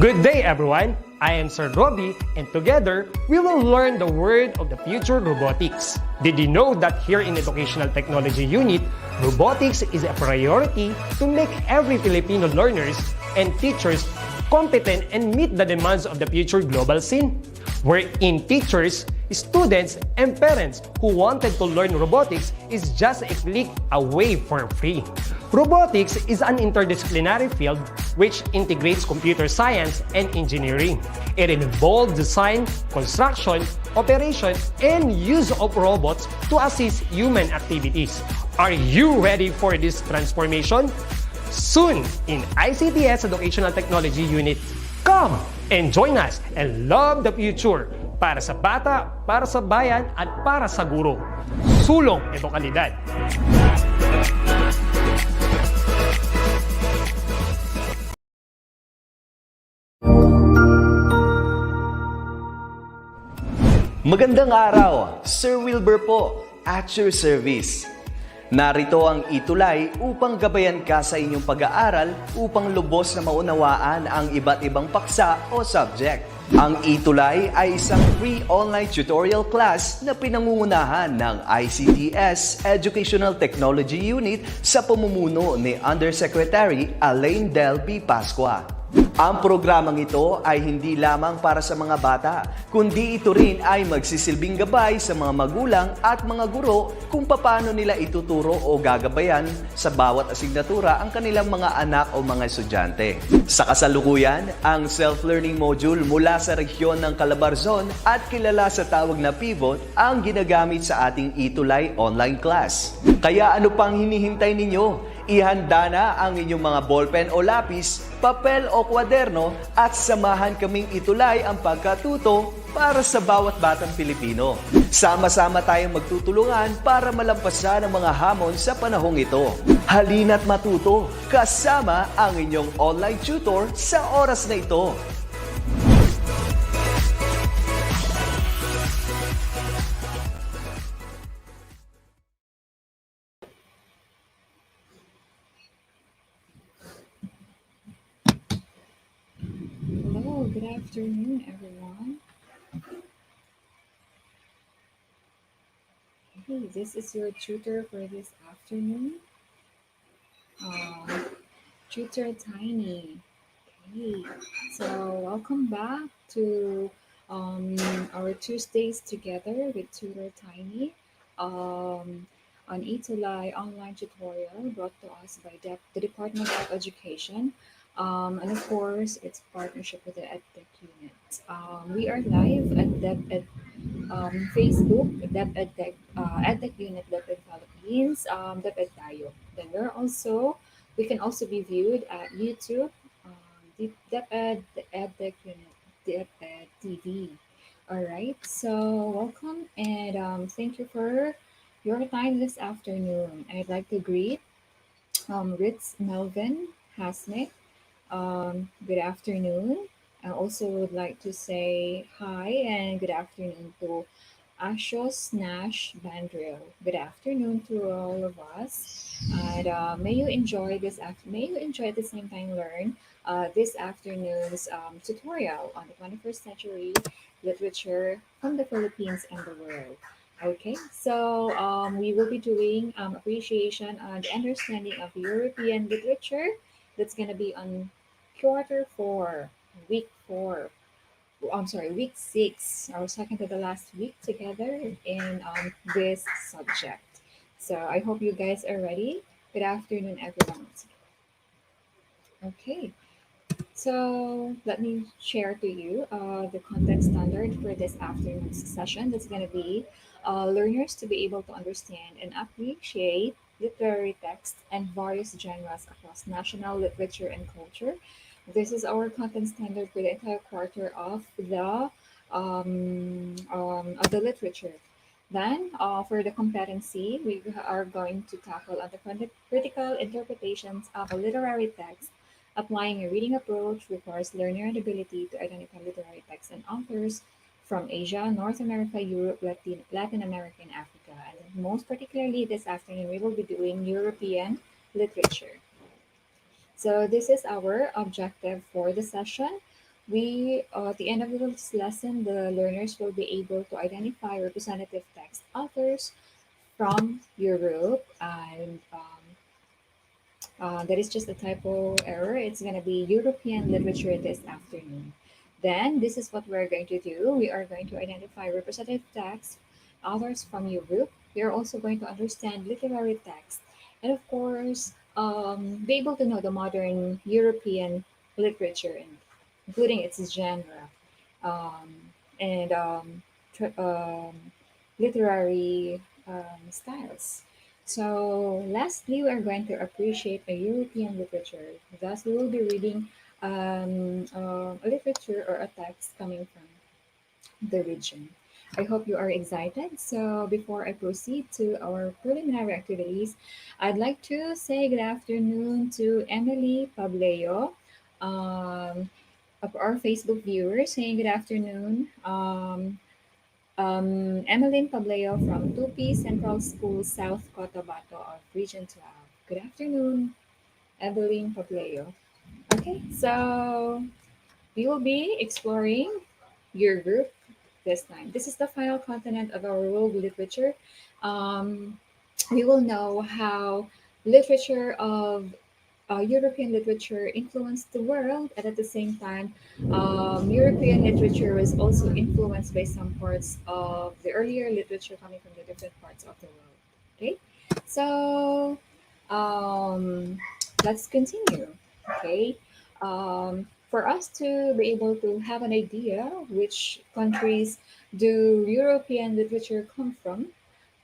Good day, everyone. I am Sir Robbie, and together, we will learn the word of the future, robotics. Did you know that here in Educational Technology Unit, robotics is a priority to make every Filipino learners and teachers competent and meet the demands of the future global scene? Wherein teachers, students, and parents who wanted to learn robotics is just a click away for free. Robotics is an interdisciplinary field which integrates computer science and engineering. It involves design, construction, operation, and use of robots to assist human activities. Are you ready for this transformation? Soon in ICT's Educational Technology Unit. Come and join us and love the future para sa bata, para sa bayan, at para sa guro. Sulong edukalidad. Magandang araw, Sir Wilbur po, at your service. Narito ang ETUlay upang gabayan ka sa inyong pag-aaral upang lubos na maunawaan ang iba't ibang paksa o subject. Ang ETUlay ay isang free online tutorial class na pinangungunahan ng ICT's Educational Technology Unit sa pamumuno ni Undersecretary Elaine Del B. Pascua. Ang programang ito ay hindi lamang para sa mga bata, kundi ito rin ay magsisilbing gabay sa mga magulang at mga guro kung paano nila ituturo o gagabayan sa bawat asignatura ang kanilang mga anak o mga estudyante. Sa kasalukuyan, ang self-learning module mula sa rehiyon ng Calabarzon at kilala sa tawag na pivot ang ginagamit sa ating ETUlay online class. Kaya ano pang hinihintay ninyo? Ihanda na ang inyong mga ballpen o lapis, papel o kwaderno at samahan kaming itulay ang pagkatuto para sa bawat batang Pilipino. Sama-sama tayong magtutulungan para malampasan ang mga hamon sa panahong ito. Halina't matuto kasama ang inyong online tutor sa oras na ito. Good afternoon, everyone. Hey, this is your tutor for this afternoon. Tutor Tiny. Okay, so welcome back to our Tuesdays together with Tutor Tiny on ETUlay online tutorial brought to us by the Department of Education. And of course, it's partnership with the Edtech Unit. We are live at DepEd Facebook, DepEd Edtech Unit, DepEd Philippines, DepEd Tayo. Then we can also be viewed at YouTube, DepEd Edtech Unit, DepEd TV. All right, so welcome and thank you for your time this afternoon. I'd like to greet Ritz Melvin Hasnick. Good afternoon. I also would like to say hi and good afternoon to Ashos Nash Bandril. Good afternoon to all of us. And may you enjoy may you enjoy at the same time learn this afternoon's tutorial on the 21st century literature from the Philippines and the world. Okay, so we will be doing appreciation and understanding of European literature. That's going to be on week 6, our second to the last week together in this subject. So I hope you guys are ready. Good afternoon, everyone. Okay, so let me share to you the content standard for this afternoon's session. That's going to be learners to be able to understand and appreciate literary text and various genres across national literature and culture. This is our content standard for the entire quarter of the literature. Then, for the competency, we are going to tackle on the critical interpretations of a literary text. Applying a reading approach requires learner the ability to identify literary texts and authors from Asia, North America, Europe, Latin America, and Africa. And most particularly this afternoon, we will be doing European literature. So this is our objective for the session. at the end of this lesson, the learners will be able to identify representative text authors from Europe, and that is just a typo error. It's going to be European literature this afternoon. Then, this is what we're going to do. We are going to identify representative text authors from Europe. We are also going to understand literary text, and of course, be able to know the modern European literature, including its genre, um, and literary styles. So, lastly, we are going to appreciate a European literature. Thus, we will be reading a literature or a text coming from the region. I hope you are excited. So, before I proceed to our preliminary activities, I'd like to say good afternoon to Emily Pableo, um, of our Facebook viewers, saying good afternoon. Emmeline Pableo from Tupi Central School, South Cotabato of Region 12. Good afternoon, Evelyn Pableo. Okay, so we will be exploring your group this time. This is the final continent of our world literature. Um, we will know how literature of European literature influenced the world, and at the same time, European literature was also influenced by some parts of the earlier literature coming from the different parts of the world. Okay, so um, let's continue. Okay, for us to be able to have an idea which countries do European literature come from,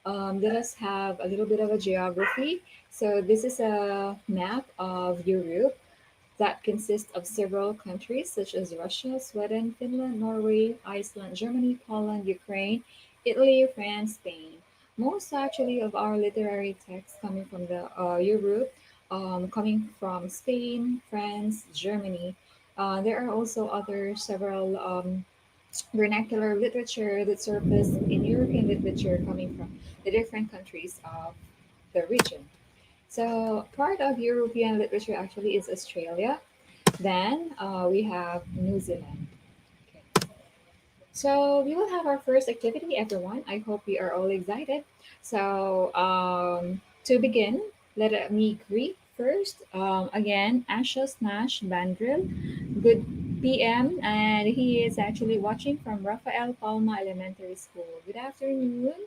let us have a little bit of a geography. So this is a map of Europe that consists of several countries such as Russia, Sweden, Finland, Norway, Iceland, Germany, Poland, Ukraine, Italy, France, Spain. Most actually of our literary texts coming from the Europe, coming from Spain, France, Germany. There are also other several vernacular literature that surfaced in European literature coming from the different countries of the region. So, part of European literature actually is Australia. Then we have New Zealand. Okay. So, we will have our first activity, everyone. I hope we are all excited. So, to begin, let me greet first. Again, Ashos Nash Bandril. Good PM, and he is actually watching from Rafael Palma Elementary School. Good afternoon.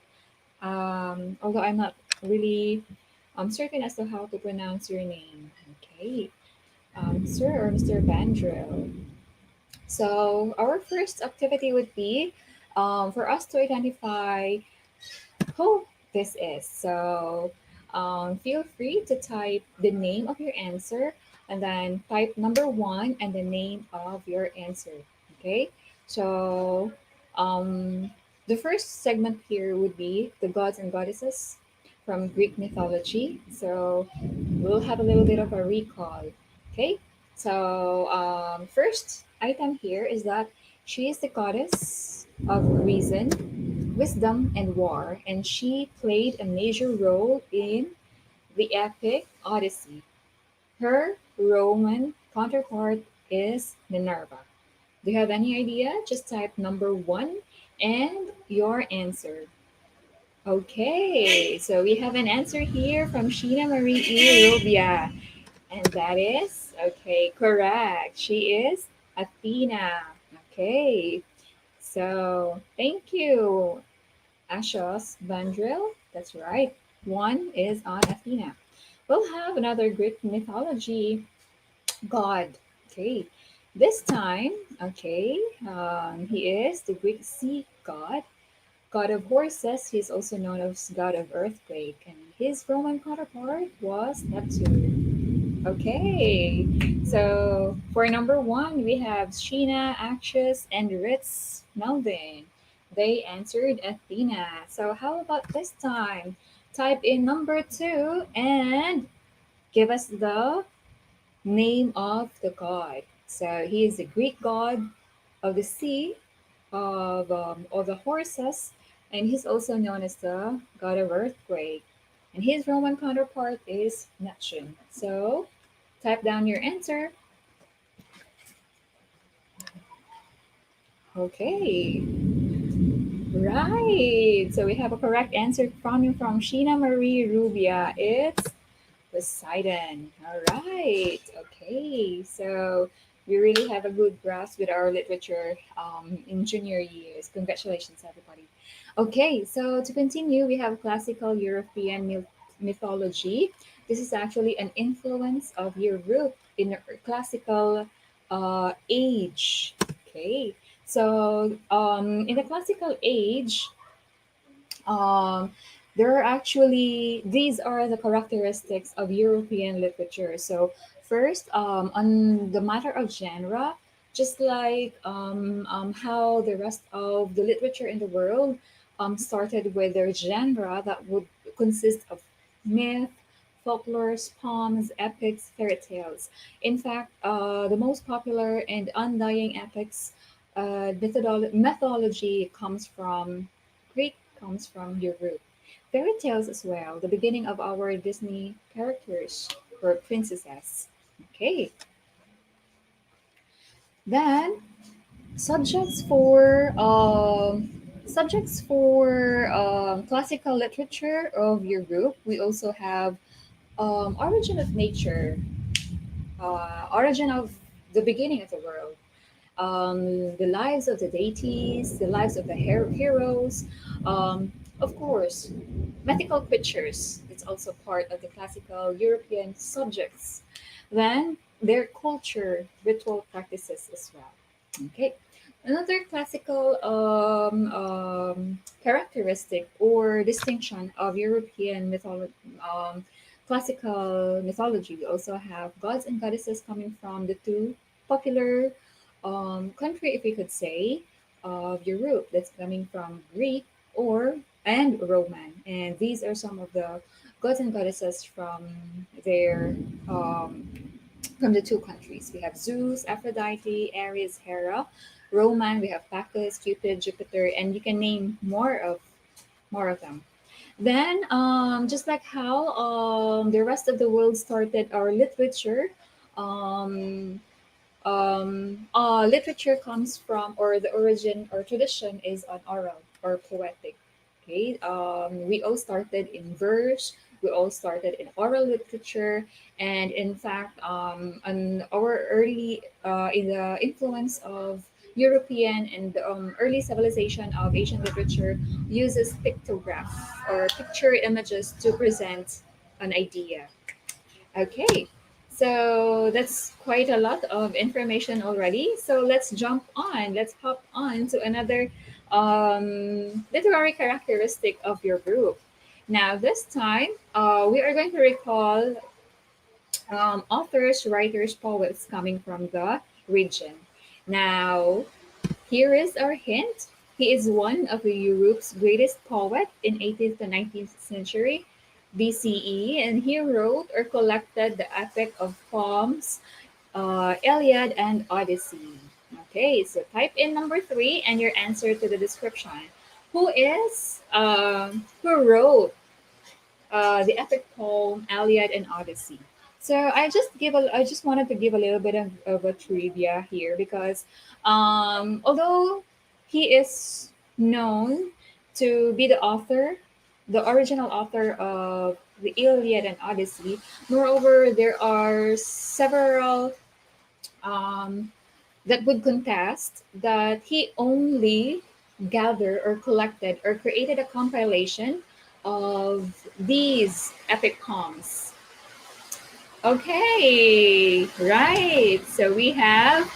Although I'm not really certain as to how to pronounce your name. Okay, Sir or Mr. Bandril. So our first activity would be for us to identify who this is. So feel free to type the name of your answer and then type number one and the name of your answer. Okay, so um, the first segment here would be the gods and goddesses from Greek mythology. So we'll have a little bit of a recall. Okay, so first item here is that she is the goddess of reason, wisdom, and war, and she played a major role in the epic Odyssey. Her Roman counterpart is Minerva. Do you have any idea? Just type number one and your answer. Okay, so we have an answer here from Sheena Marie E. Rubia. And that is, okay, correct. She is Athena. Okay, so thank you, Ashos Bandril. That's right. One is on Athena. We'll have another Greek mythology god. Okay, this time, okay, he is the Greek sea god, god of horses. He's also known as god of earthquake, and his Roman counterpart was Neptune. Okay, so for number one, we have Sheena, Actress, and Ritz Melvin. They answered Athena. So how about this time? Type in number two and give us the name of the god. So he is the Greek god of the sea, of the horses, and he's also known as the god of earthquake. And his Roman counterpart is Neptune. So type down your answer. Okay. Right. So we have a correct answer coming from Sheena Marie Rubia. It's Poseidon. All right. Okay. So we really have a good grasp with our literature in junior years. Congratulations, everybody. Okay. So to continue, we have classical European mythology. This is actually an influence of Europe in the classical age. Okay. So in the classical age, um, there are actually these are the characteristics of European literature. So first, on the matter of genre, just like how the rest of the literature in the world started with their genre that would consist of myth, folklores, poems, epics, fairy tales. In fact, the most popular and undying epics mythology Greek comes from Europe. Fairy tales as well, the beginning of our Disney characters or princesses. Okay, then subjects for classical literature of Europe. We also have origin of nature, origin of the beginning of the world, the lives of the deities, the lives of the heroes, of course, mythical creatures. It's also part of the classical European subjects. Then their culture, ritual practices as well. Okay. Another classical characteristic or distinction of European classical mythology, we also have gods and goddesses coming from the two popular country, if you could say, of Europe. That's coming from Greek or and Roman, and these are some of the gods and goddesses their um, from the two countries. We have Zeus, Aphrodite, Ares, Hera. Roman, we have Bacchus, Cupid, Jupiter, and you can name more of them. Then, just like how the rest of the world started our literature, um, literature comes from, or the origin or tradition is on oral or poetic. Okay, we all started in verse. We all started in oral literature, and in fact, on our early in the influence of European and early civilization of Asian literature uses pictograph or picture images to present an idea. Okay, so that's quite a lot of information already. So let's jump on. Let's hop on to another literary characteristic of your group. Now, this time, we are going to recall authors, writers, poets coming from the region. Now, here is our hint. He is one of Europe's greatest poet in 18th to 19th century BCE, and he wrote or collected the epic of poems, Elliott and Odyssey. Okay, so type in number three and your answer to the description. Who wrote the epic poem Elliott and Odyssey? So I just wanted to give a little bit of a trivia here because although he is known to be the original author of the Iliad and Odyssey, moreover, there are several um, that would contest that he only gathered or collected or created a compilation of these epic poems. Okay, right. So we have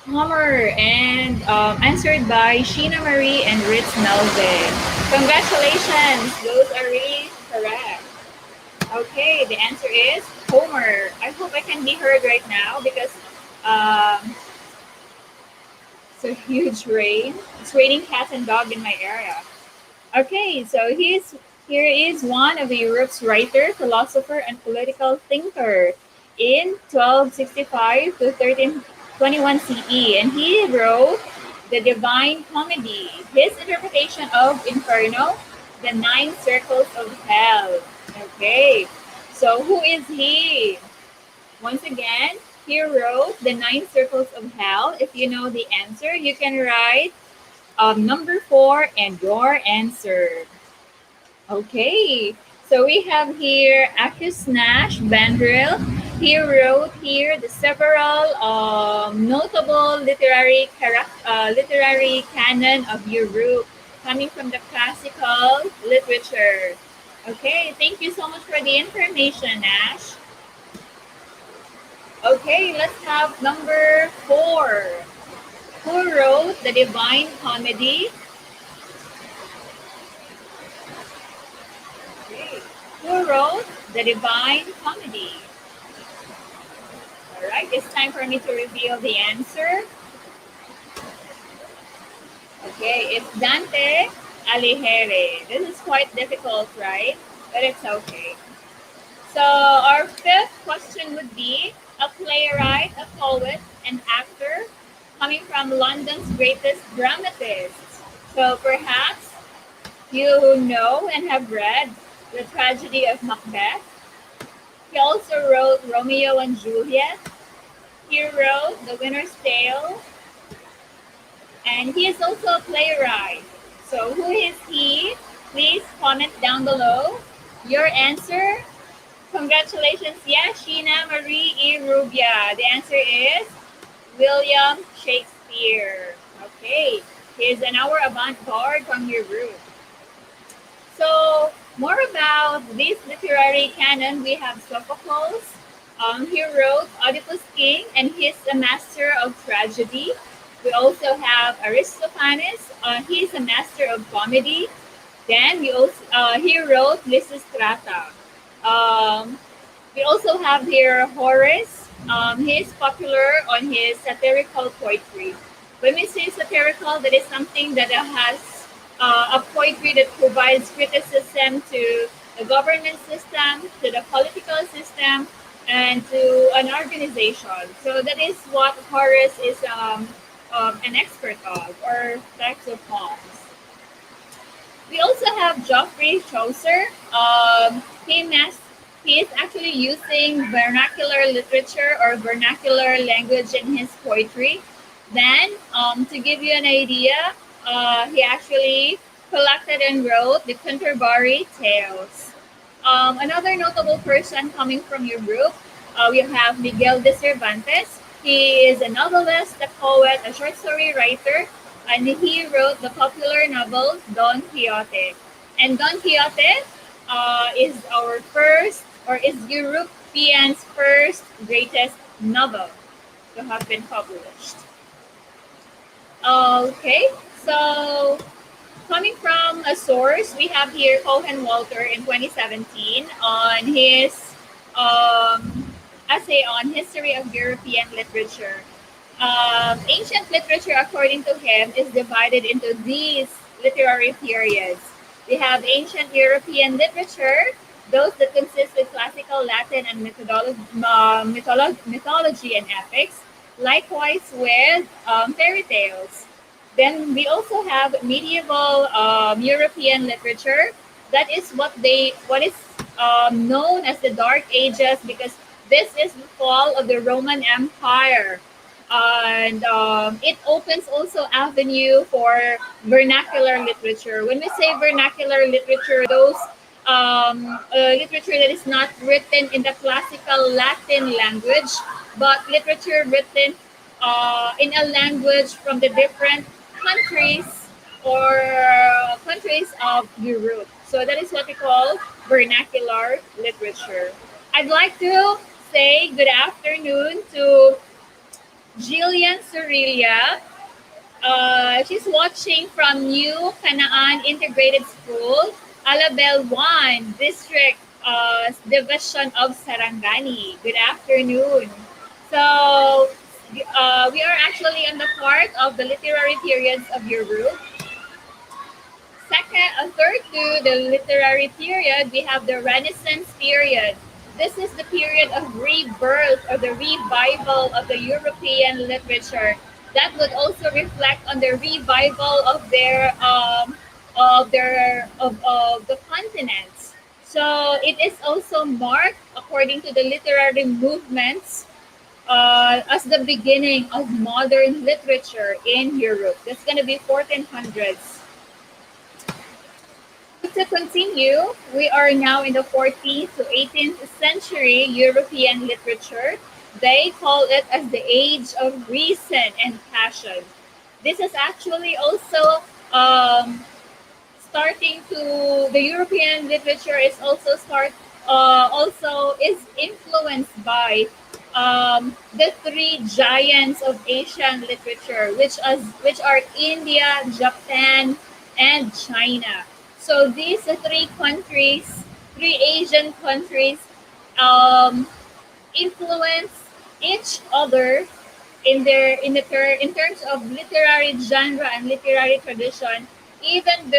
Homer and answered by Sheena Marie and Ritz Melvin. Congratulations, those are really correct. Okay, the answer is Homer. I hope I can be heard right now because um, it's a huge rain. It's raining cats and dog in my area. Okay, so here is one of Europe's writer, philosopher, and political thinker in 1265 to 1321 CE, and he wrote the Divine Comedy. His interpretation of Inferno, the nine circles of hell. Okay, so who is he? Once again, he wrote the nine circles of hell. If you know the answer, you can write Number four, and your answer. Okay, so we have here Akis Nash Bandril. He wrote here the several notable literary canon of Europe, coming from the classical literature. Okay, thank you so much for the information, Ash. Okay, let's have number four. Who wrote the Divine Comedy? Okay. Who wrote the Divine Comedy? All right, it's time for me to reveal the answer. Okay, it's Dante Alighieri. This is quite difficult, right? But it's okay. So our fifth question would be a playwright, a poet, and actor coming from London's greatest dramatists. So perhaps you know and have read the tragedy of Macbeth. He also wrote Romeo and Juliet. He wrote The Winter's Tale, and he is also a playwright. So who is he? Please comment down below your answer. Congratulations, yes, Sheena Marie E. Rubia. The answer is William Shakespeare. Okay, he's an hour avant-garde from your group. So more about this literary canon, we have Sophocles. He wrote Oedipus King, and he's a master of tragedy. We also have Aristophanes. He's a master of comedy. Then he wrote Lysistrata. We also have here Horace. He's popular on his satirical poetry. When we say satirical, that is something that has a poetry that provides criticism to the government system, to the political system, and to an organization. So that is what Horace is an expert of, or types of poems. We also have Joffrey Chaucer. He is actually using vernacular literature or vernacular language in his poetry. Then, to give you an idea, he actually collected and wrote the Canterbury Tales. Another notable person coming from your group, we have Miguel De Cervantes. He is a novelist, a poet, a short story writer, and he wrote the popular novel Don Quixote. And Don Quixote is our first, or is Europeans' first greatest novel to have been published. Okay, so coming from a source, we have here Cohen Walter in 2017 on his essay on history of European literature. Ancient literature, according to him, is divided into these literary periods. We have ancient European literature, those that consist of classical Latin and mythology and epics, likewise with fairy tales. Then we also have medieval European literature. That is what is known as the Dark Ages, because this is the fall of the Roman Empire, and it opens also avenue for vernacular literature. When we say vernacular literature, those literature that is not written in the classical Latin language, but literature written in a language from the different countries or countries of Europe. So that is what we call vernacular literature. I'd like to say good afternoon to Jillian Surilia. She's watching from New Canaan Integrated School, Alabel 1 District Division of Sarangani. Good afternoon. So we are actually on the part of the literary periods of Europe. Third to the literary period, we have the Renaissance period. This is the period of rebirth or the revival of the European literature. That would also reflect on the revival of the continents. So it is also marked according to the literary movements as the beginning of modern literature in Europe. That's going to be 1400s. To continue, we are now in the 14th to 18th century European literature. They call it as the age of reason and passion. This is actually also starting to the European literature is also is influenced by the three giants of Asian literature, which are India, Japan, and China. So these three countries, three Asian countries, um, influence each other in terms of literary genre and literary tradition even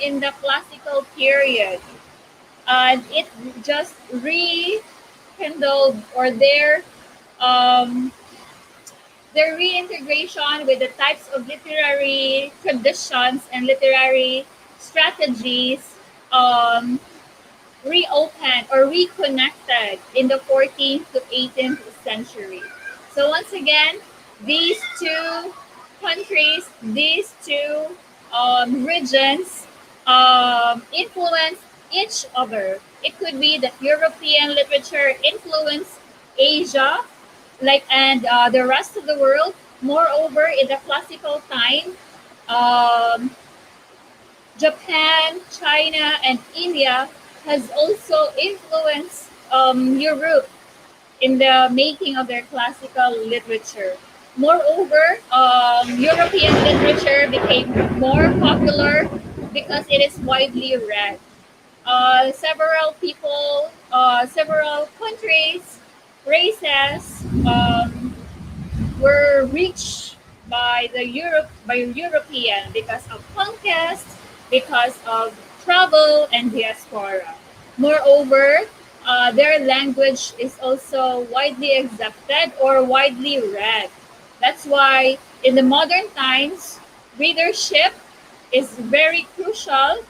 in the classical period, and it just rekindled or um, their reintegration with the types of literary traditions and literary strategies um, reopened or reconnected in the 14th to 18th century. So once again, these two countries, these two regions influence each other. It could be that European literature influenced Asia, and the rest of the world. Moreover, in the classical time, um, Japan, China, and India has also influenced Europe in the making of their classical literature. Moreover, European literature became more popular because it is widely read. Several countries, races were reached by European because of conquest, because of travel and diaspora. Moreover, their language is also widely accepted or widely read. That's why in the modern times, readership is very crucial,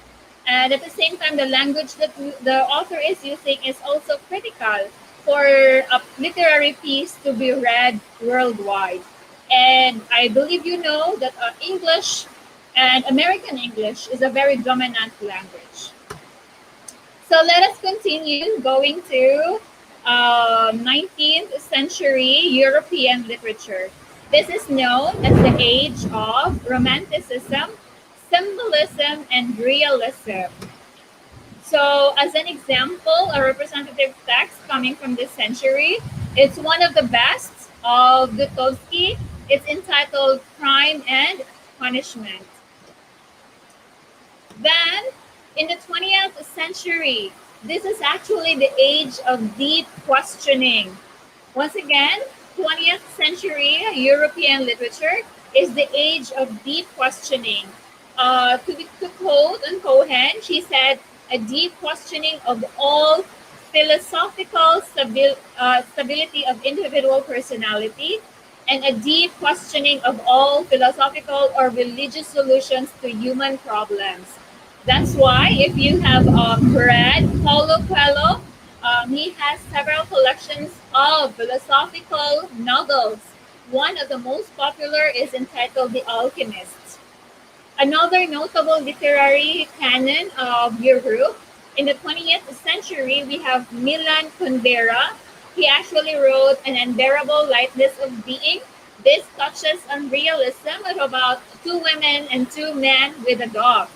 and at the same time, the language that the author is using is also critical for a literary piece to be read worldwide. And I believe you know that English and American English is a very dominant language. So let us continue going to 19th century European literature. This is known as the age of Romanticism, symbolism, and realism. So, as an example, a representative text coming from this century, it's one of the best of Dostoevsky. It's entitled Crime and Punishment. Then, in the 20th century, this is actually the age of deep questioning. Once again, 20th century European literature is the age of deep questioning. To quote on Cohen, she said, a deep questioning of all philosophical stability of individual personality, and a deep questioning of all philosophical or religious solutions to human problems. That's why if you have read Paulo Coelho, he has several collections of philosophical novels. One of the most popular is entitled The Alchemist. Another notable literary canon of Europe in the 20th century, we have Milan Kundera. He actually wrote An Unbearable Lightness of Being. This touches on realism of about two women and two men with a dog.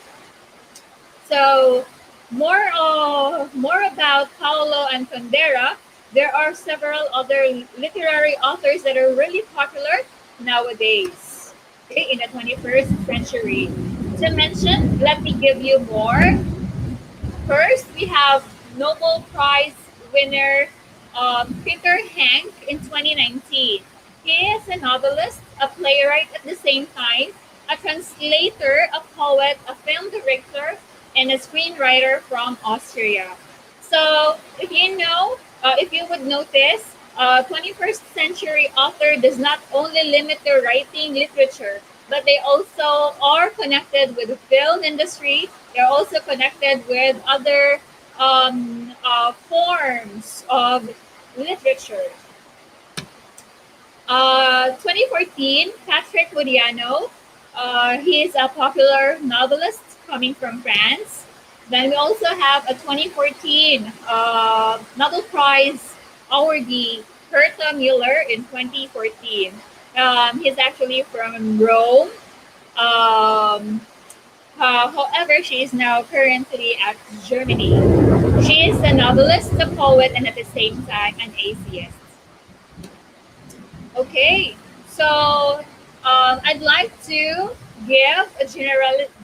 So more about Paulo and Kundera. There are several other literary authors that are really popular nowadays, okay, in the 21st century. To mention, let me give you more. First, we have Nobel Prize winner Peter Hank in 2019. He is a novelist, a playwright at the same time, a translator, a poet, a film director, and a screenwriter from Austria. So, if you would notice, 21st century author does not only limit their writing literature, but they also are connected with the film industry. They're also connected with other forms of literature. 2014, Patrick Modiano. He is a popular novelist coming from France. Then we also have a 2014 Nobel Prize awardee, Herta Müller, in 2014. He's actually from Rome. Um, However, she is now currently at Germany. She is a novelist, a poet, and at the same time an atheist. Okay, so I'd like to give a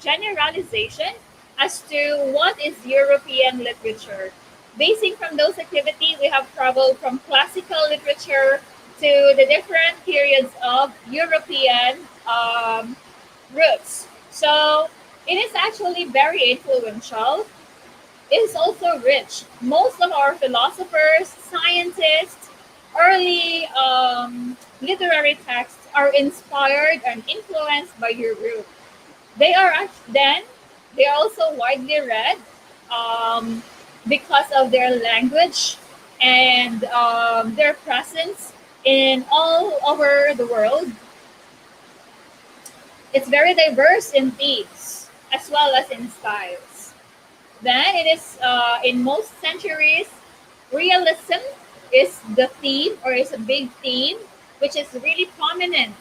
generalization as to what is European literature. Basing from those activities, we have traveled from classical literature to the different periods of European roots. So it is actually very influential. It is also rich. Most of our philosophers, scientists, early literary texts are inspired and influenced by Europe. They are then they are also widely read um, because of their language and their presence in all over the world. It's very diverse in themes as well as in styles. Then it is in most centuries, realism is the theme or is a big theme, which is really prominent.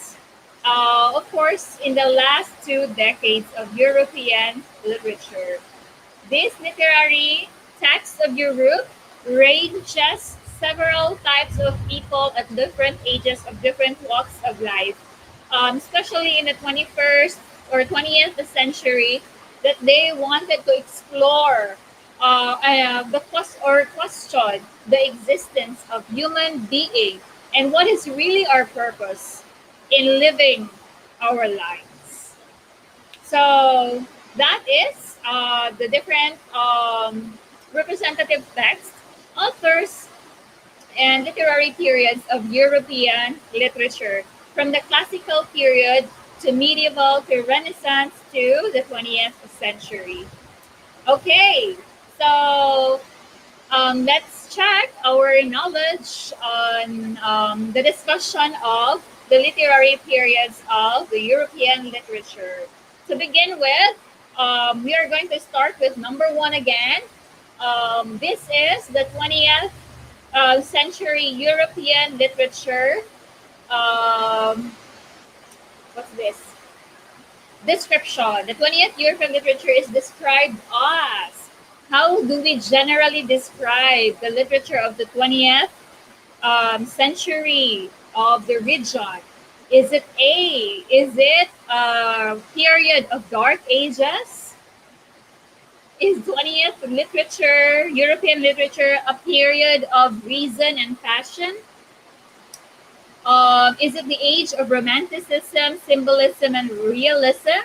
Of course, in the last 2 decades of European literature, this literary text of Europe ranges several types of people at different ages of different walks of life, especially in the 21st or 20th century, that they wanted to explore question the existence of human being and what is really our purpose in living our lives. So that is the different representative texts, authors, and literary periods of European literature, from the classical period to medieval to Renaissance to the 20th century. Okay, so let's check our knowledge on the discussion of the literary periods of the European literature. To begin with, we are going to start with number one again. This is the 20th century European literature. What's this? Description. The 20th European literature is described as. How do we generally describe the literature of the 20th century of the region? Is it A? Is it a period of dark ages? Is 20th literature, European literature, a period of reason and passion? Is it the age of romanticism, symbolism, and realism?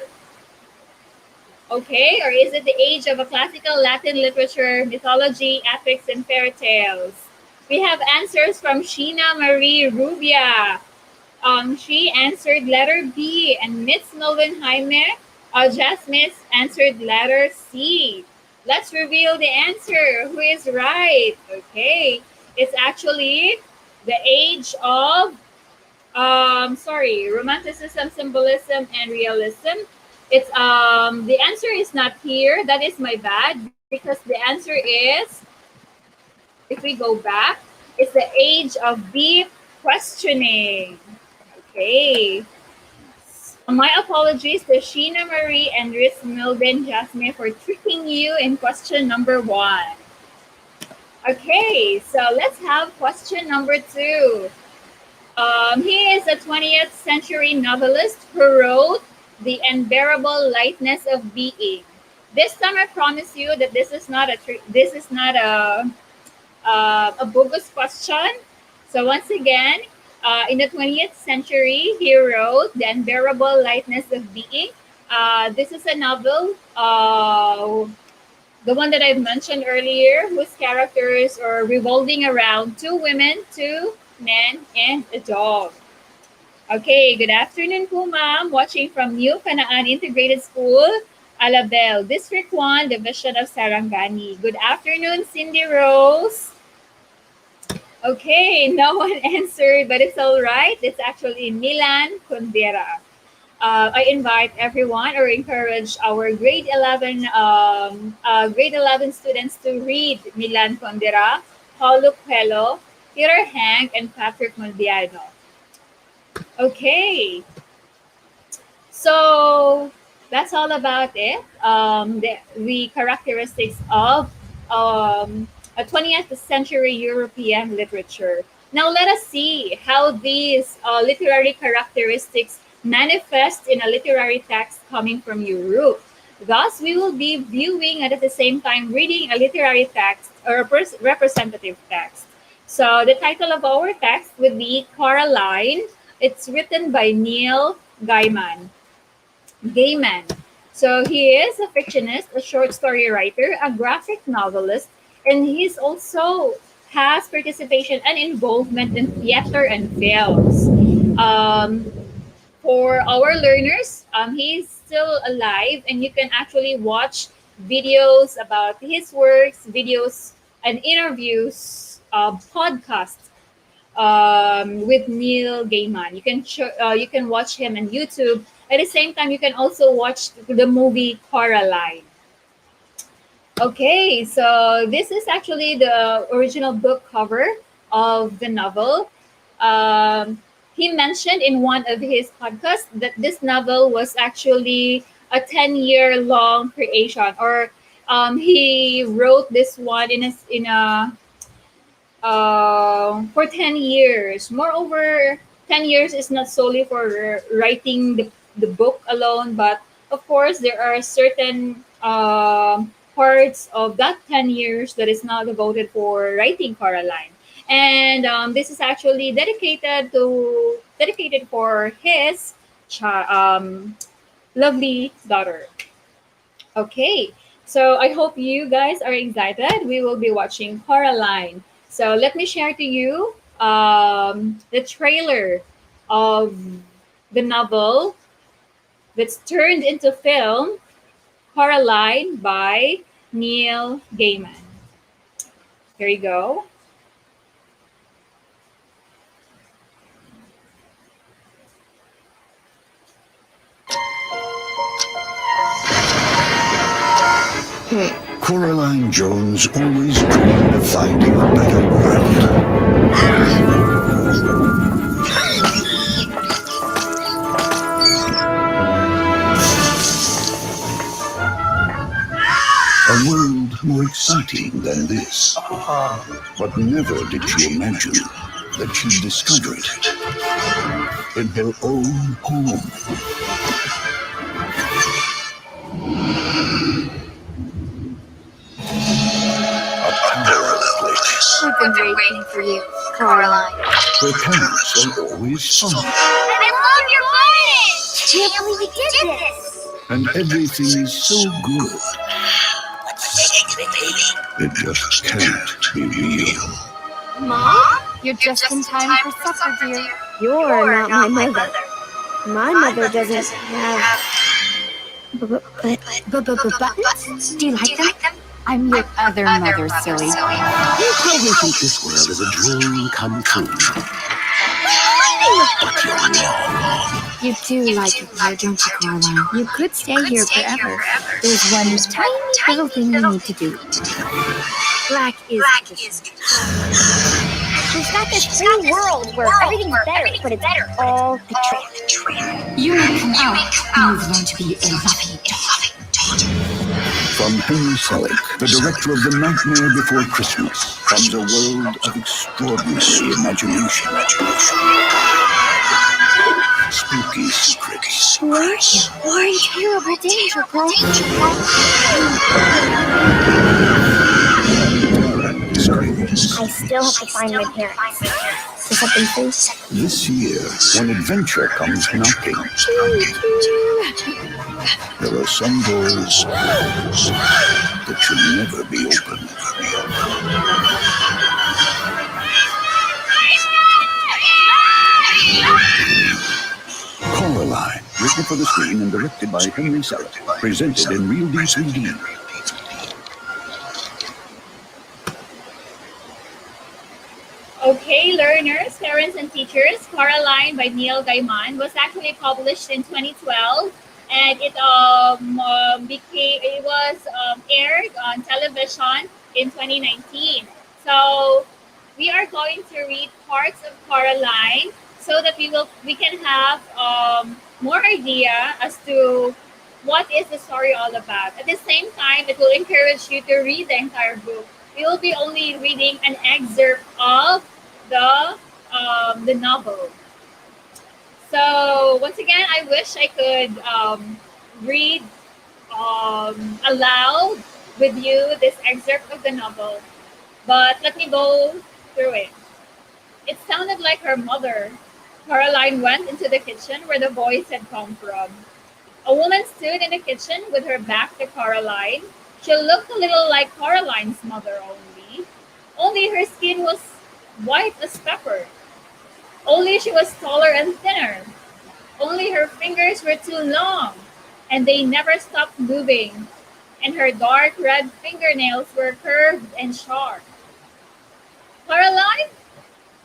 Okay, or is it the age of a classical Latin literature, mythology, epics, and fairy tales? We have answers from Sheena Marie Rubia. She answered letter B, and Miss Melvin Jaime Jasmine answered letter C. Let's reveal the answer. Who is right? Okay, it's actually the age of romanticism, symbolism, and realism. It's the answer is not here. That is my bad, because the answer is, if we go back, it's the age of deep questioning. Okay. My apologies to Sheena Marie and Riz Milben Jasmine for tricking you in question number one. Okay, so let's have question number two. He is a 20th century novelist who wrote The Unbearable Lightness of Being. This time I promise you that this is not a bogus question. So once again, in the 20th century, he wrote The Unbearable Lightness of Being. This is a novel, the one that I've mentioned earlier, whose characters are revolving around two women, two men, and a dog. Okay, good afternoon po, ma'am. Watching from New Canaan Integrated School, Alabel, District 1, Division of Sarangani. Good afternoon, Cindy Rose. Okay, no one answered, but it's all right. It's actually Milan Kundera. I invite everyone or encourage our grade 11 students to read Milan Kundera, Paulo Coelho, Peter Hank, and Patrick Mondiano. Okay, so that's all about it. The characteristics of a 20th century European literature. Now let us see how these literary characteristics manifest in a literary text coming from Europe. Thus, we will be viewing and at the same time reading a literary text or a representative text. So the title of our text would be Coraline. It's written by Neil Gaiman. So he is a fictionist, a short story writer, a graphic novelist, and he's also has participation and involvement in theater and films. Um, for our learners, he's still alive, and you can actually watch videos about his works, videos and interviews, podcasts with Neil Gaiman. You can watch him on YouTube. At the same time, you can also watch the movie Coraline. Okay, so this is actually the original book cover of the novel. He mentioned in one of his podcasts that this novel was actually a 10-year long creation, or he wrote this one for 10 years. Moreover, 10 years is not solely for writing the book alone, but of course, there are certain parts of that 10 years that is not devoted for writing Coraline. And this is actually dedicated for his lovely daughter. Okay, so I hope you guys are excited. We will be watching Coraline. So let me share to you the trailer of the novel that's turned into film, Coraline by Neil Gaiman. Here you go. Coraline Jones always dreamed of finding a better world. A world more exciting than this. But never did she imagine that she'd discover it in her own home. We've been waiting for you, Coraline. Her parents are always sorry, I love your bonnet! Can't believe we did this! and everything is so good. It just can't be real. Mom? You're just in time for supper, dear. You're not my mother. My mother doesn't have... Buttons? Do you like them? I'm your other mother, silly. You probably think this world is a dream come true. But you're wrong. You do like it here, don't you, Coraline? You could stay here forever. There's one tiny little thing you need to do. Black is tradition. She's got this free world where everything's better, but it's all betrayal. You may come out and you've learned to be a loving daughter. From Henry Selick, the director of The Nightmare Before Christmas, comes a world of extraordinary imagination. Spooky secrets. We're in terrible danger, girl. I still have to find my parents. Is something safe? This year, when adventure comes knocking, there are some doors that should never be opened. Coraline, written for the screen and directed by Henry Selick, presented in Real D 3D. Okay, learners, parents, and teachers, Coraline by Neil Gaiman was actually published in 2012, and it was aired on television in 2019. So we are going to read parts of Coraline so that we can have more idea as to what is the story all about. At the same time, it will encourage you to read the entire book. We will be only reading an excerpt of the novel. So once again, I wish I could read aloud with you this excerpt of the novel, but let me go through it. It sounded like her mother. Caroline went into the kitchen where the voice had come from. A woman stood in the kitchen with her back to Caroline. She looked a little like Caroline's mother only her skin was white as pepper. Only she was taller and thinner. Only her fingers were too long, and they never stopped moving. And her dark red fingernails were curved and sharp. Caroline,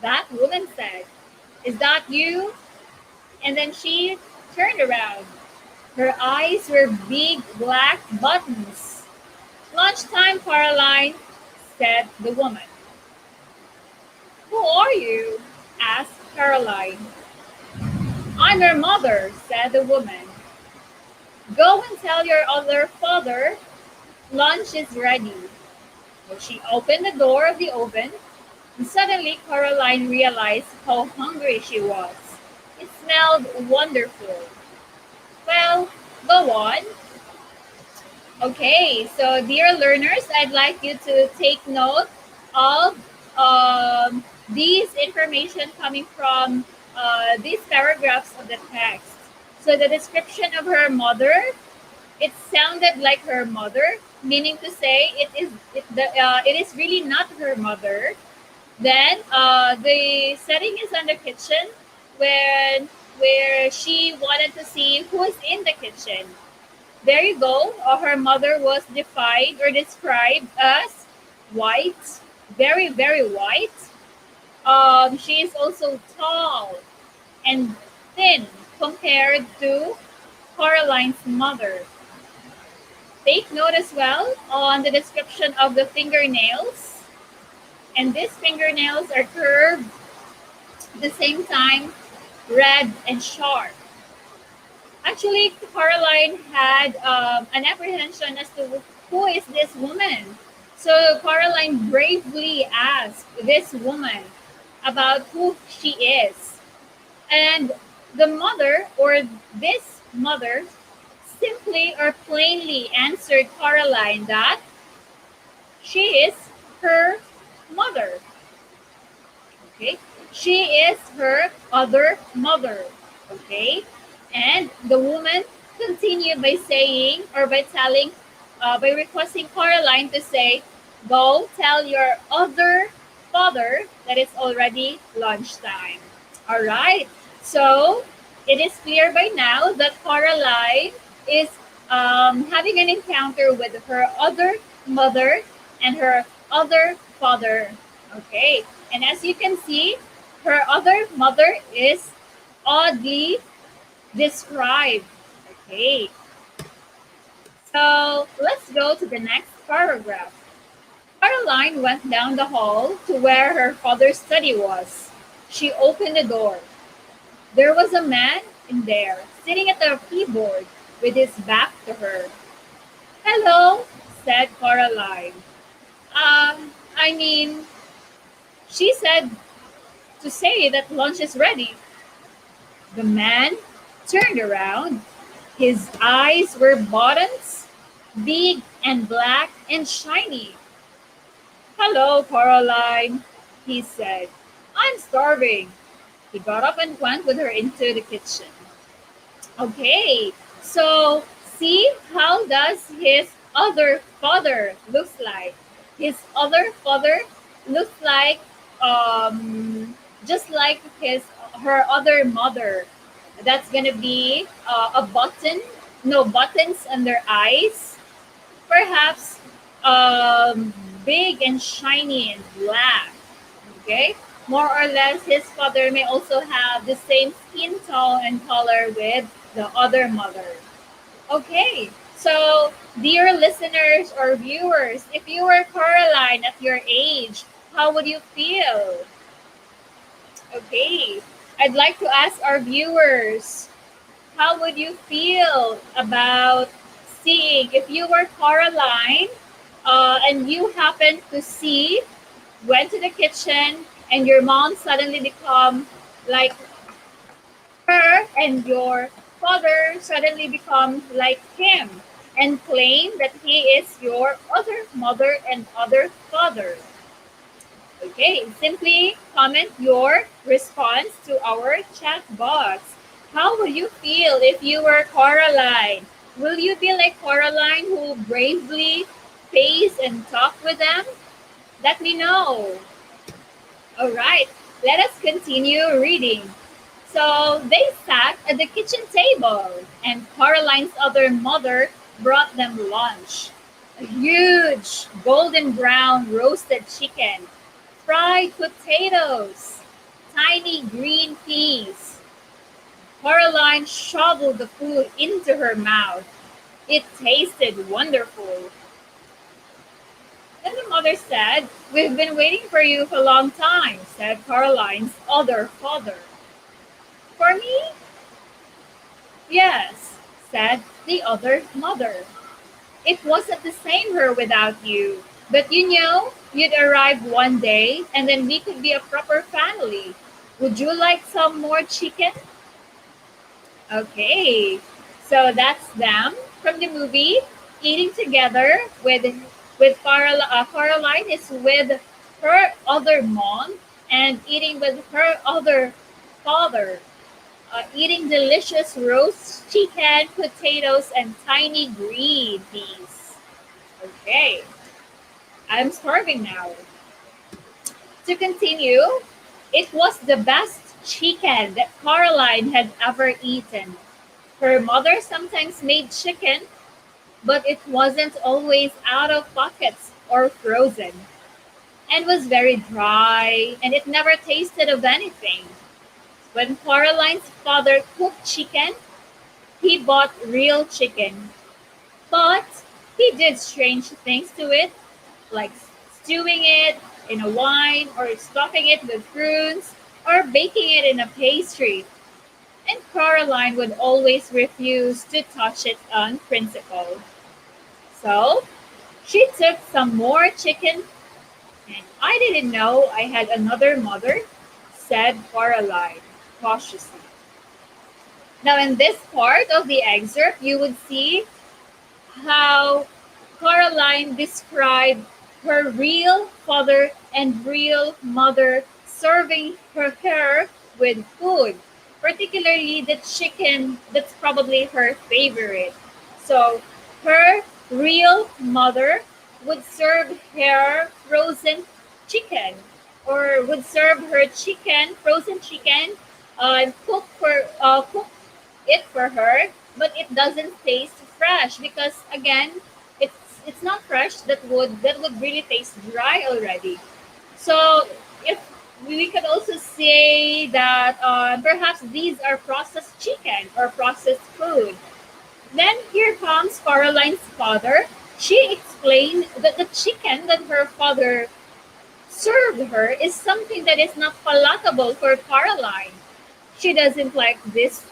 that woman said, is that you? And then she turned around. Her eyes were big black buttons. Lunchtime, Caroline, said the woman. Who are you? Asked Caroline. I'm your mother, said the woman. Go and tell your other father lunch is ready. So she opened the door of the oven, and suddenly Caroline realized how hungry she was. It smelled wonderful. Well, go on. Okay, so dear learners, I'd like you to take note of these information coming from these paragraphs of the text. So the description of her mother, it sounded like her mother, meaning to say it is really not her mother. Then the setting is on the kitchen where she wanted to see who is in the kitchen. There you go. Her mother was defined or described as white, very, very white. She is also tall and thin compared to Caroline's mother. Take note as well on the description of the fingernails. And these fingernails are curved at the same time, red and sharp. Actually, Caroline had an apprehension as to who is this woman. So Caroline bravely asked this woman about who she is. And the mother, or this mother, simply or plainly answered Caroline that she is her mother. Okay? She is her other mother. Okay? And the woman continued by saying, or by telling, by requesting Caroline to say, go tell your other father that it's already lunchtime. All right. So it is clear by now that Caroline is having an encounter with her other mother and her other father. Okay. And as you can see, her other mother is oddly described. Okay. So let's go to the next paragraph. Caroline went down the hall to where her father's study was. She opened the door. There was a man in there, sitting at the keyboard with his back to her. Hello, said Caroline. I mean, she said to say that lunch is ready. The man turned around. His eyes were buttons, big and black and shiny. Hello, Caroline, he said. I'm starving. He got up and went with her into the kitchen. Okay, so see how does his other father looks like. His other father looks like just like her other mother. That's gonna be a button, no buttons under eyes, perhaps big and shiny and black. Okay. more or less his father may also have the same skin tone and color with the other mother. Okay, so dear listeners or viewers, if you were Coraline at your age, how would you feel? Okay, I'd like to ask our viewers, how would you feel about seeing if you were Coraline and you happened to see, went to the kitchen, and your mom suddenly become like her and your father suddenly become like him and claim that he is your other mother and other father. Okay, simply comment your response to our chat box. How will you feel if you were Coraline? Will you be like Coraline who bravely face and talk with them? Let me know. All right, let us continue reading. So they sat at the kitchen table, and Caroline's other mother brought them lunch. A huge golden brown roasted chicken, fried potatoes, tiny green peas. Caroline shoveled the food into her mouth. It tasted wonderful. Then the mother said, "We've been waiting for you for a long time," said Caroline's other father. "For me?" "Yes," said the other mother. "It wasn't the same here without you. But you know, you'd arrive one day and then we could be a proper family. Would you like some more chicken?" Okay, so that's them from the movie eating together with Caroline is with her other mom and eating with her other father, eating delicious roast chicken, potatoes, and tiny green peas. Okay, I'm starving now. To continue, it was the best chicken that Caroline had ever eaten. Her mother sometimes made chicken, but it wasn't always out of pockets or frozen, and was very dry, and it never tasted of anything. When Caroline's father cooked chicken, he bought real chicken, but he did strange things to it, like stewing it in a wine or stuffing it with prunes or baking it in a pastry. And Caroline would always refuse to touch it on principle. So she took some more chicken, and I didn't know I had another mother, said Caroline cautiously. Now, in this part of the excerpt, you would see how Caroline described her real father and real mother serving her with food, particularly the chicken that's probably her favorite. So her real mother would serve her frozen chicken or would serve her chicken, frozen chicken, and cook it for her, but it doesn't taste fresh because again, it's not fresh. That would really taste dry already. So if we could also say that perhaps these are processed chicken or processed food. Then here comes Caroline's father. She explained that the chicken that her father served her is something that is not palatable for Caroline. She doesn't like this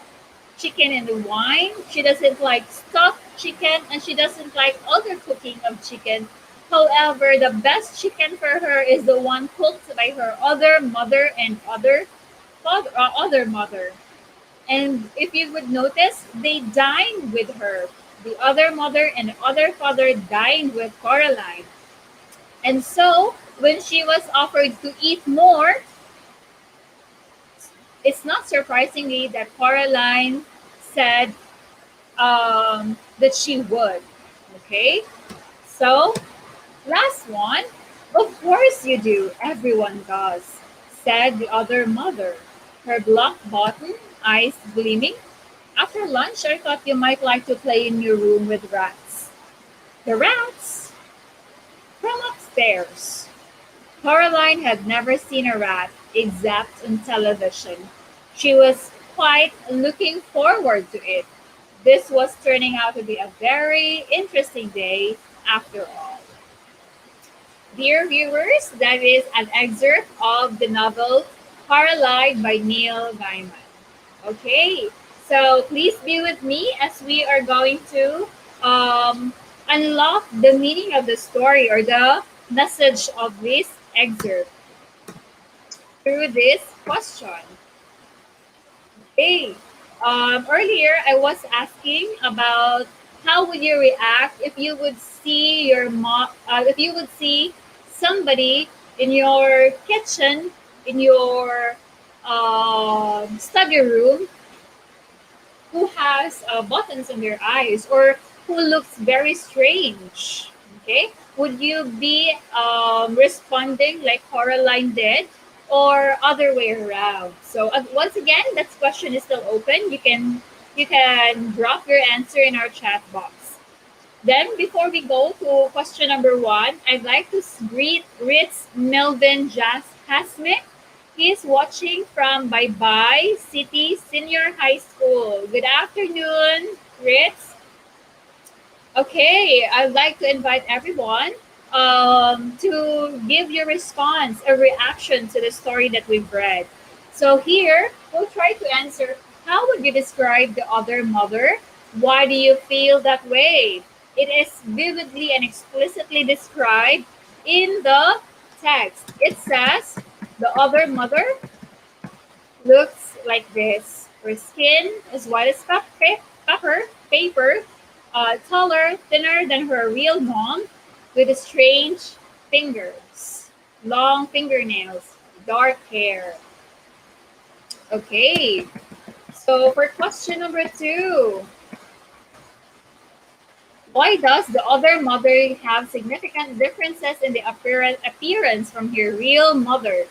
chicken in the wine. She doesn't like stuffed chicken, and she doesn't like other cooking of chicken. However, the best chicken for her is the one cooked by her other mother and other mother. And if you would notice, they dined with her. The other mother and other father dined with Caroline. And so, when she was offered to eat more, it's not surprisingly that Caroline said that she would. Okay? So, last one. "Of course you do. Everyone does," said the other mother, her black bottom eyes gleaming. "After lunch, I thought you might like to play in your room with rats." "The rats?" "From upstairs." Caroline had never seen a rat, except on television. She was quite looking forward to it. This was turning out to be a very interesting day after all. Dear viewers, that is an excerpt of the novel Caroline by Neil Gaiman. Okay, so please be with me as we are going to unlock the meaning of the story or the message of this excerpt through this question. Okay, earlier I was asking about how would you react if you would see if you would see somebody in your kitchen, in your study room who has buttons in their eyes or who looks very strange. Okay, would you be responding like Coraline did, or other way around? So once again, that question is still open. You can drop your answer in our chat box. Then, before we go to question number one, I'd like to greet Ritz Melvin Jas Hasmik. He's watching from Bye Bye City Senior High School. Good afternoon, Ritz. Okay, I'd like to invite everyone to give your response, a reaction to the story that we've read. So here, we'll try to answer, how would you describe the other mother? Why do you feel that way? It is vividly and explicitly described in the text. It says, the other mother looks like this. Her skin is white as paper, taller, thinner than her real mom, with strange fingers, long fingernails, dark hair. Okay, so for question number two, why does the other mother have significant differences in the appearance from her real mother?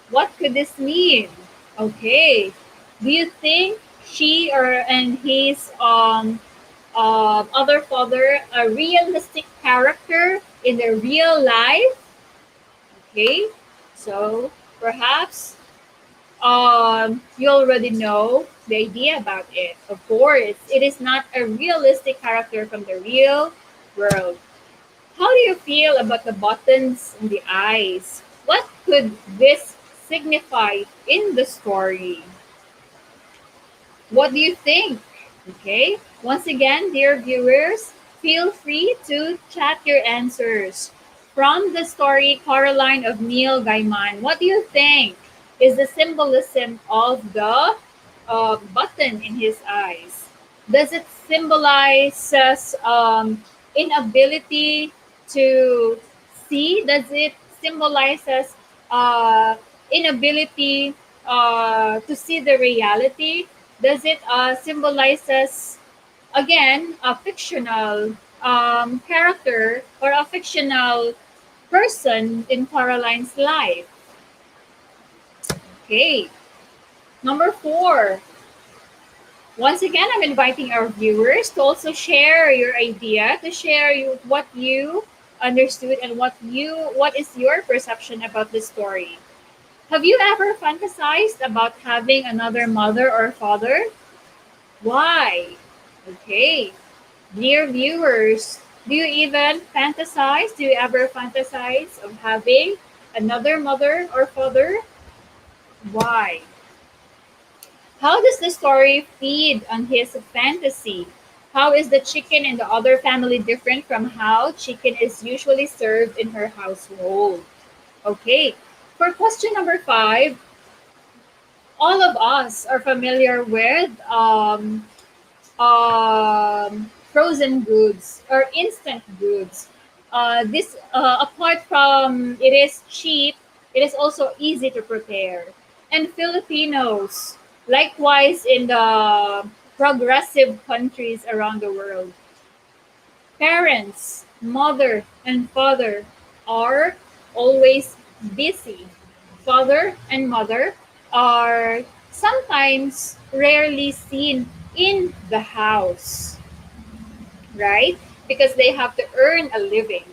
What could this mean? Okay, do you think she and his other father a realistic character in their real life? Okay, so perhaps you already know the idea about it. Of course, it is not a realistic character from the real world. How do you feel about the buttons in the eyes? What could this signify in the story? What do you think? Okay, once again, dear viewers, feel free to chat your answers. From the story Coraline of Neil Gaiman, what do you think is the symbolism of the button in his eyes? Does it symbolize inability to see? Does it symbolize inability to see the reality? Does it symbolizes again a fictional character or a fictional person in Caroline's life? Okay, number four. Once again, I'm inviting our viewers to also share your idea, to share what you understood and what is your perception about the story. Have you ever fantasized about having another mother or father? Why? Okay, dear viewers, do you even fantasize? Do you ever fantasize of having another mother or father? Why? How does the story feed on his fantasy? How is the chicken in the other family different from how chicken is usually served in her household? Okay, for question number five, all of us are familiar with frozen goods or instant goods. This apart from it is cheap, it is also easy to prepare. And Filipinos, likewise in the progressive countries around the world, parents, mother and father are always busy. Father and mother are sometimes rarely seen in the house, right? Because they have to earn a living.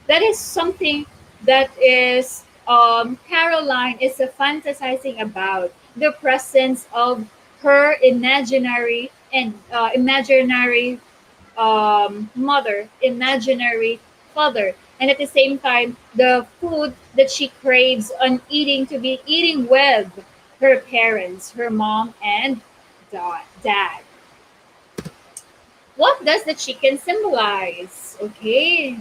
That is something that is Caroline is fantasizing about the presence of her imaginary mother, imaginary father, and at the same time, the food that she craves on eating to be eating with her parents, her mom and dad. What does the chicken symbolize? Okay.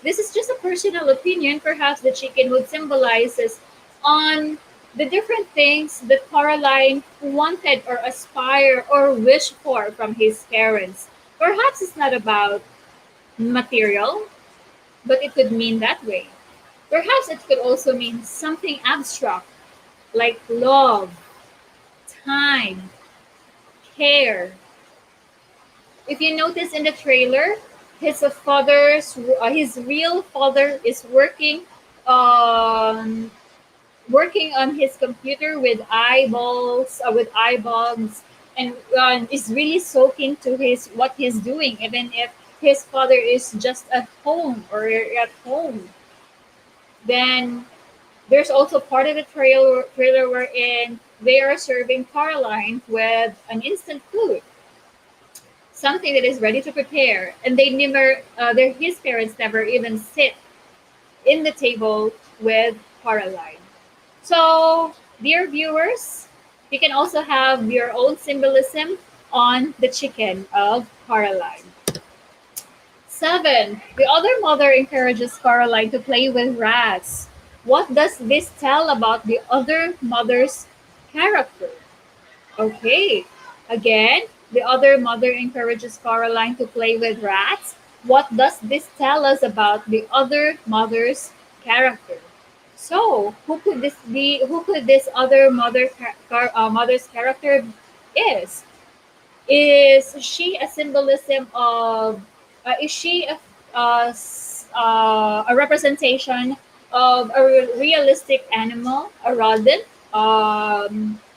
This is just a personal opinion. Perhaps the chicken would symbolizes on the different things that Caroline wanted or aspire or wish for from his parents. Perhaps it's not about material, but it could mean that way. Perhaps it could also mean something abstract like love, time, care. If you notice in the trailer, his real father is on working on his computer with eyeballs, and is really soaking to his what he's doing, even if his father is just at home or at home. Then there's also part of the trailer wherein they are serving Caroline with an instant food, something that is ready to prepare, and his parents never even sit in the table with Caroline. So, dear viewers, you can also have your own symbolism on the chicken of Caroline. 7. The other mother encourages Caroline to play with rats. What does this tell about the other mother's character? Okay, again, the other mother encourages Caroline to play with rats. What does this tell us about the other mother's character? So, who could this be? Who could this other mother's character is? Is she a symbolism of? Is she a representation of a realistic animal, a rodent,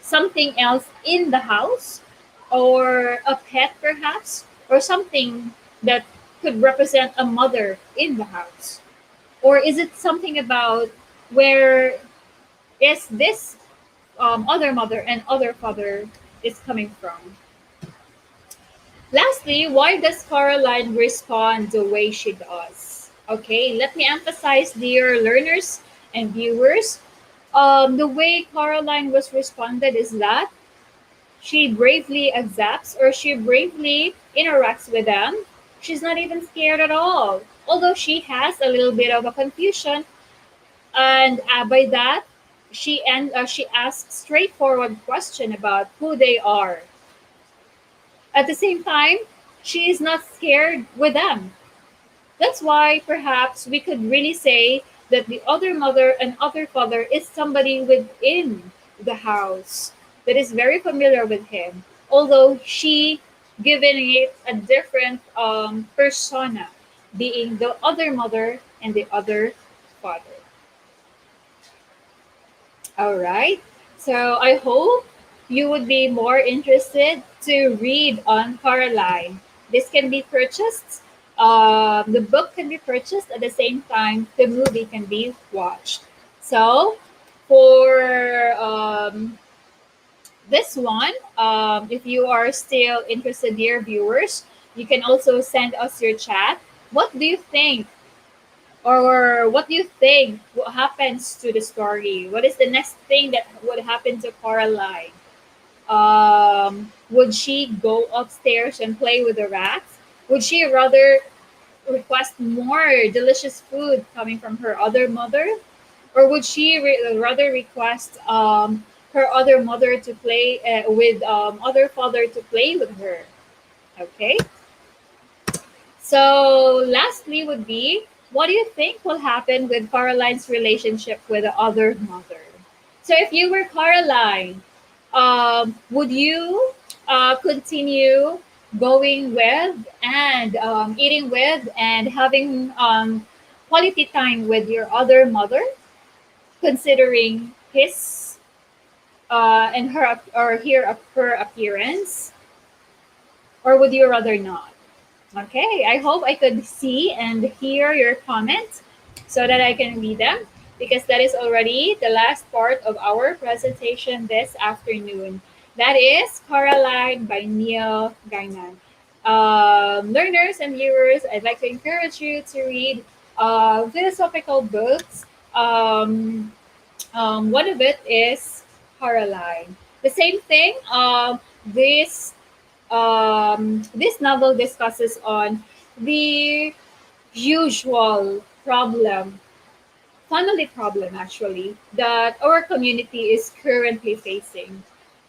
something else in the house, or a pet perhaps, or something that could represent a mother in the house? Or is it something about where is this other mother and other father is coming from? Lastly, why does Caroline respond the way she does? Okay, let me emphasize, dear learners and viewers, the way Caroline was responded is that she bravely accepts or she bravely interacts with them. She's not even scared at all. Although she has a little bit of a confusion, and by that, she asks straightforward question about who they are. At the same time, she is not scared with them. That's why perhaps we could really say that the other mother and other father is somebody within the house that is very familiar with him, although she given it a different persona, being the other mother and the other father. All right. So I hope you would be more interested to read on Caroline. This can be purchased. The book can be purchased at the same time the movie can be watched. So for this one, if you are still interested, dear viewers, you can also send us your chat. What do you think? Or what do you think what happens to the story? What is the next thing that would happen to Coraline? Would she go upstairs and play with the rats? Would she rather request more delicious food coming from her other mother? Or would she rather request her other mother to play with other father to play with her? Okay. So lastly would be, what do you think will happen with Caroline's relationship with the other mother? So if you were Caroline, would you continue going with and eating with and having quality time with your other mother, considering his and her or her appearance, or would you rather not? Okay, I hope I could see and hear your comments. so that I can read them, because that is already the last part of our presentation this afternoon. That is Coraline by Neil Gaiman. Learners and viewers, I'd like to encourage you to read philosophical books. One of it is Coraline. The same thing. This novel discusses on the usual problem, family problem actually, that our community is currently facing.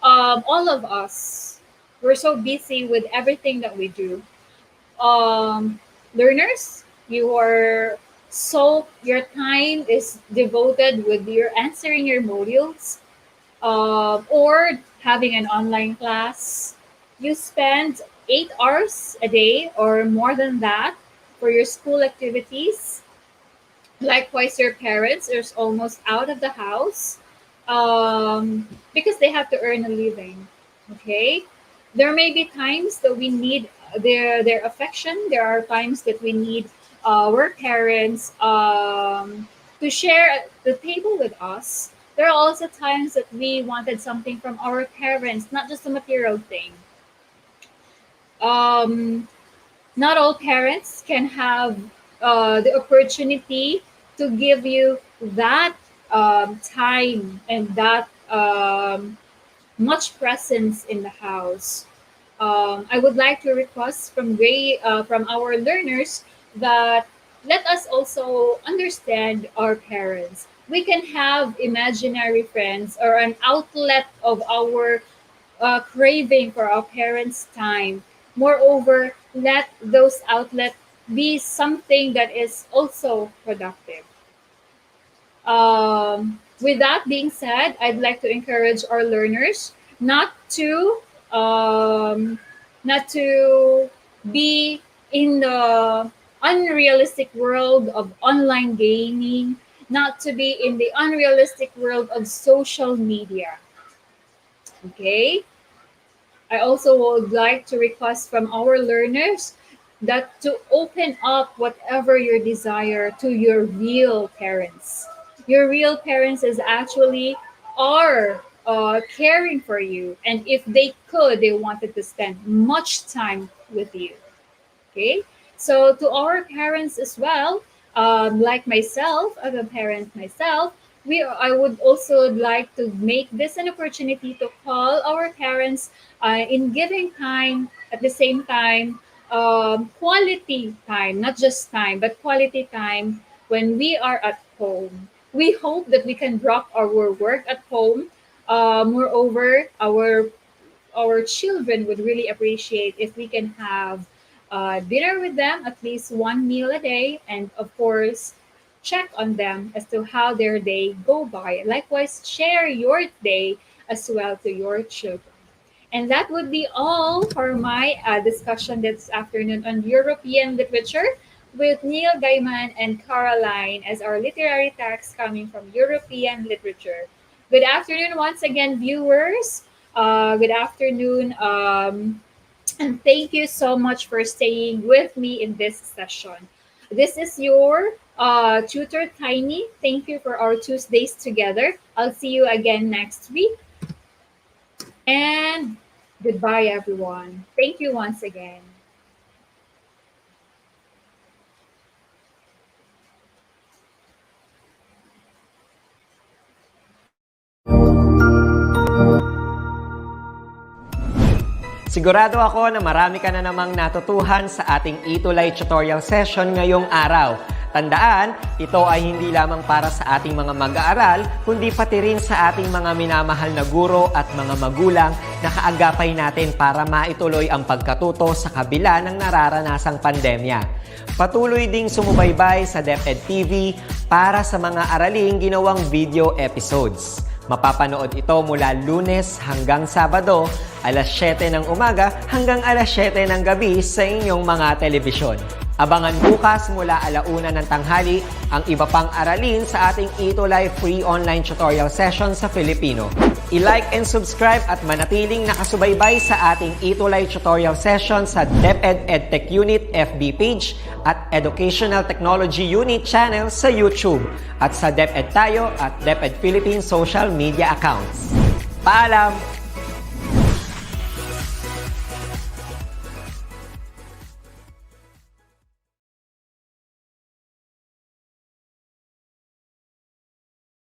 All of us, we're so busy with everything that we do. Learners, your time is devoted with your answering your modules, or having an online class. You spend 8 hours a day or more than that for your school activities. Likewise, your parents are almost out of the house, because they have to earn a living. Okay, there may be times that we need their affection. There are times that we need our parents to share the table with us. There are also times that we wanted something from our parents, not just a material thing. Not all parents can have the opportunity to give you that time and that much presence in the house. I would like to request from our learners that let us also understand our parents. We can have imaginary friends or an outlet of our craving for our parents' time. Moreover, let those outlets be something that is also productive. With that being said, I'd like to encourage our learners not to be in the unrealistic world of online gaming, not to be in the unrealistic world of social media. Okay? I also would like to request from our learners that to open up whatever your desire to your real parents. Your real parents is actually are caring for you, and if they could, they wanted to spend much time with you. Okay, so to our parents as well, like myself, as a parent myself, I would also like to make this an opportunity to call our parents in giving time at the same time, quality time, not just time, but quality time when we are at home. We hope that we can drop our work at home. Moreover, our children would really appreciate if we can have dinner with them, at least one meal a day, and of course, check on them as to how their day go by. Likewise, share your day as well to your children. And that would be all for my discussion this afternoon on European literature with Neil Gaiman and Caroline as our literary text coming from European literature. Good afternoon once again, viewers. Good afternoon. And thank you so much for staying with me in this session. This is your tutor, Tiny. Thank you for our Tuesdays together. I'll see you again next week. And goodbye, everyone. Thank you once again. Sigurado ako na marami ka na namang natutuhan sa ating ETUlay tutorial session ngayong araw. Tandaan, ito ay hindi lamang para sa ating mga mag-aaral, kundi pati rin sa ating mga minamahal na guro at mga magulang na kaagapay natin para maituloy ang pagkatuto sa kabila ng nararanasang pandemya. Patuloy ding sumubaybay sa DepEd TV para sa mga araling ginawang video episodes. Mapapanood ito mula Lunes hanggang Sabado, alas 7 ng umaga hanggang alas 7 ng gabi sa inyong mga telebisyon. Abangan bukas mula 1:00 ng tanghali ang iba pang aralin sa ating ETUlay free online tutorial session sa Filipino. I-like and subscribe at manatiling nakasubaybay sa ating ETUlay tutorial session sa DepEd Edtech Unit FB page at Educational Technology Unit channel sa YouTube at sa DepEd Tayo at DepEd Philippines social media accounts. Paalam!